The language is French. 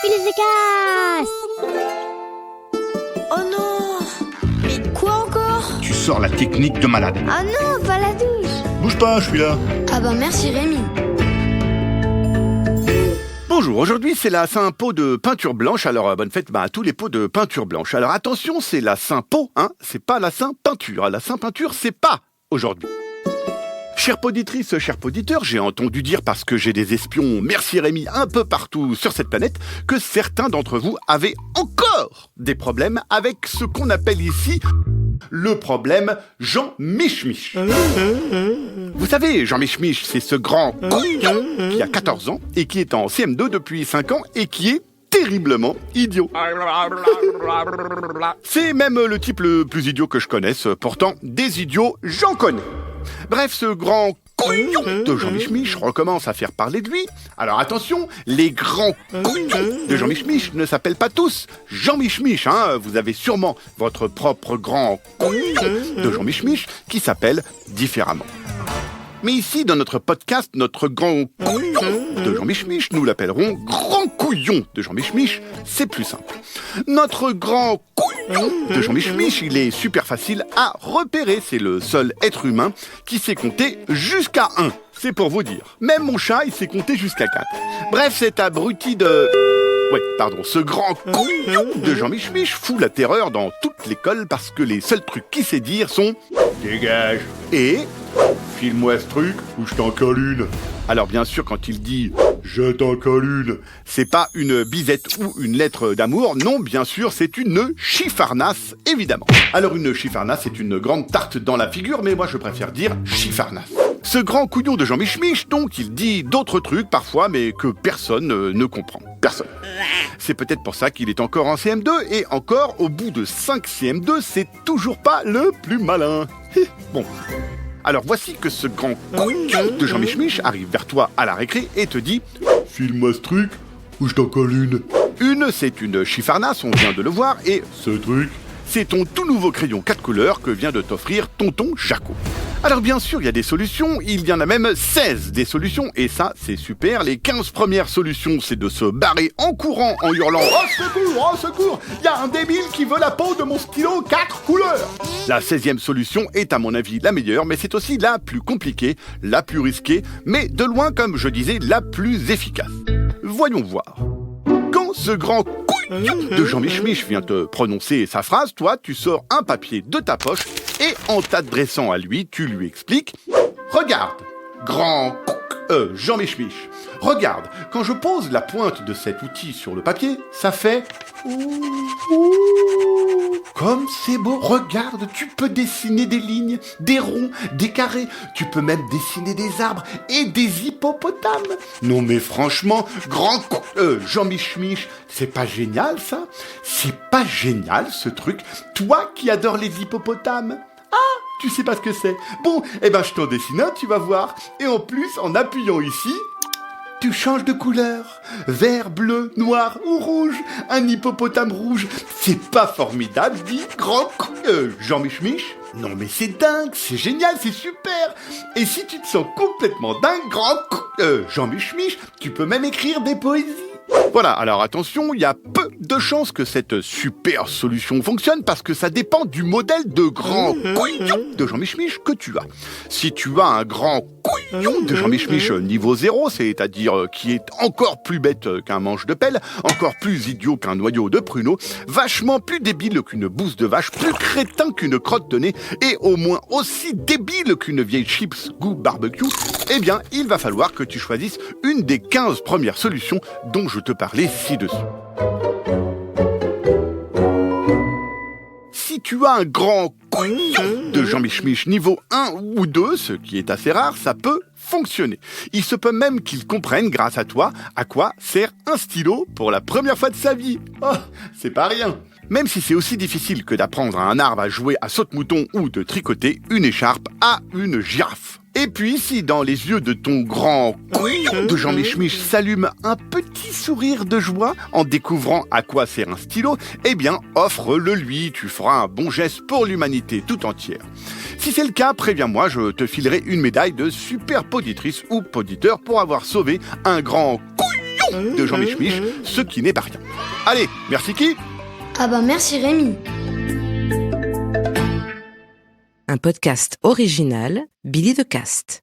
fil efficace. Oh non! Mais quoi encore? Tu sors la technique de malade. Ah non, pas la douche! Bouge pas, je suis là. Ah bah merci Rémi. Bonjour, aujourd'hui c'est la Saint-Pot de peinture blanche, alors bonne fête à tous les pots de peinture blanche. Alors attention, c'est la Saint-Pot, c'est pas la Saint-Peinture. La Saint-Peinture, c'est pas aujourd'hui. Chère poditrice, chers poditeurs, j'ai entendu dire, parce que j'ai des espions, merci Rémi, un peu partout sur cette planète, que certains d'entre vous avaient encore des problèmes avec ce qu'on appelle ici le problème Jean Mich-Mich. Vous savez, Jean Mich-Mich, c'est ce grand couillon qui a 14 ans et qui est en CM2 depuis 5 ans et qui est terriblement idiot. C'est même le type le plus idiot que je connaisse, pourtant des idiots, j'en connais. Bref, ce grand couillon de Jean Mich-Mich recommence à faire parler de lui. Alors attention, les grands couillons de Jean Mich-Mich ne s'appellent pas tous Jean Mich-Mich. Vous avez sûrement votre propre grand couillon de Jean Mich-Mich qui s'appelle différemment. Mais ici, dans notre podcast, notre grand couillon de Jean Mich-Mich, nous l'appellerons grand couillon de Jean Mich-Mich. C'est plus simple. Notre grand couillon de Jean Mich-Mich, il est super facile à repérer. C'est le seul être humain qui sait compter jusqu'à 1. C'est pour vous dire. Même mon chat, il sait compter jusqu'à 4. Bref, cet abruti de... ce grand couillon de Jean Mich-Mich fout la terreur dans toute l'école parce que les seuls trucs qu'il sait dire sont « Dégage !» et « File-moi ce truc ou je t'en colle une !» Alors bien sûr, quand il dit « Je t'en colle une !» c'est pas une bisette ou une lettre d'amour, non, bien sûr, c'est une chiffarnasse, évidemment. Alors une chiffarnasse, c'est une grande tarte dans la figure, mais moi je préfère dire chiffarnasse. Ce grand couillon de Jean Mich-Mich, donc, il dit d'autres trucs parfois, mais que personne ne comprend. Personne. C'est peut-être pour ça qu'il est encore en CM2, et encore, au bout de 5 CM2, c'est toujours pas le plus malin. Bon. Alors voici que ce grand couillon de Jean Mich-Mich arrive vers toi à la récré et te dit « File-moi ce truc ou je t'en colle une !» Une, c'est une chiffarnasse, on vient de le voir, et ce truc, c'est ton tout nouveau crayon 4 couleurs que vient de t'offrir tonton Jaco. Alors bien sûr, il y a des solutions, il y en a même 16 des solutions, et ça, c'est super. Les 15 premières solutions, c'est de se barrer en courant, en hurlant « Oh secours, il y a un débile qui veut la peau de mon stylo 4 couleurs !» La 16e solution est à mon avis la meilleure, mais c'est aussi la plus compliquée, la plus risquée, mais de loin, comme je disais, la plus efficace. Voyons voir. Quand ce grand couillon de Jean Mich-Mich vient te prononcer sa phrase, toi, tu sors un papier de ta poche et en t'adressant à lui, tu lui expliques « Regarde, grand Jean Mich-Mich, regarde, quand je pose la pointe de cet outil sur le papier, ça fait... Comme c'est beau, regarde, tu peux dessiner des lignes, des ronds, des carrés, tu peux même dessiner des arbres et des hippopotames. Non mais franchement, grand Jean Mich-Mich, c'est pas génial ça? C'est pas génial ce truc? Toi qui adores les hippopotames? Ah, tu sais pas ce que c'est? Bon, je t'en dessine un, tu vas voir. Et en plus, en appuyant ici... tu changes de couleur, vert, bleu, noir ou rouge, un hippopotame rouge. C'est pas formidable, dit grand Jean Mich-Mich? Non mais c'est dingue, c'est génial, c'est super. Et si tu te sens complètement dingue, grand Jean Mich-Mich, tu peux même écrire des poésies. Voilà, alors attention, il y a peu de chances que cette super solution fonctionne parce que ça dépend du modèle de grand couillon de Jean Mich-Mich que tu as. Si tu as un grand couillon de Jean Mich-Mich niveau 0, c'est-à-dire qui est encore plus bête qu'un manche de pelle, encore plus idiot qu'un noyau de pruneau, vachement plus débile qu'une bouse de vache, plus crétin qu'une crotte de nez et au moins aussi débile qu'une vieille chips goût barbecue, eh bien, il va falloir que tu choisisses une des 15 premières solutions dont je te parlais ci-dessus. Si tu as un grand couillon de Jean Mich-Mich niveau 1 ou 2, ce qui est assez rare, ça peut fonctionner. Il se peut même qu'il comprenne, grâce à toi, à quoi sert un stylo pour la première fois de sa vie. Oh, c'est pas rien. Même si c'est aussi difficile que d'apprendre à un arbre à jouer à saute-mouton ou de tricoter une écharpe à une girafe. Et puis, si dans les yeux de ton grand couillon de Jean Mich-Mich s'allume un petit sourire de joie en découvrant à quoi sert un stylo, eh bien, offre-le lui, tu feras un bon geste pour l'humanité tout entière. Si c'est le cas, préviens-moi, je te filerai une médaille de super poditrice ou poditeur pour avoir sauvé un grand couillon couillons de Jean Michemich, ce qui n'est pas rien. Allez, merci qui? Ah bah merci Rémi. Un podcast original, Billy de Cast.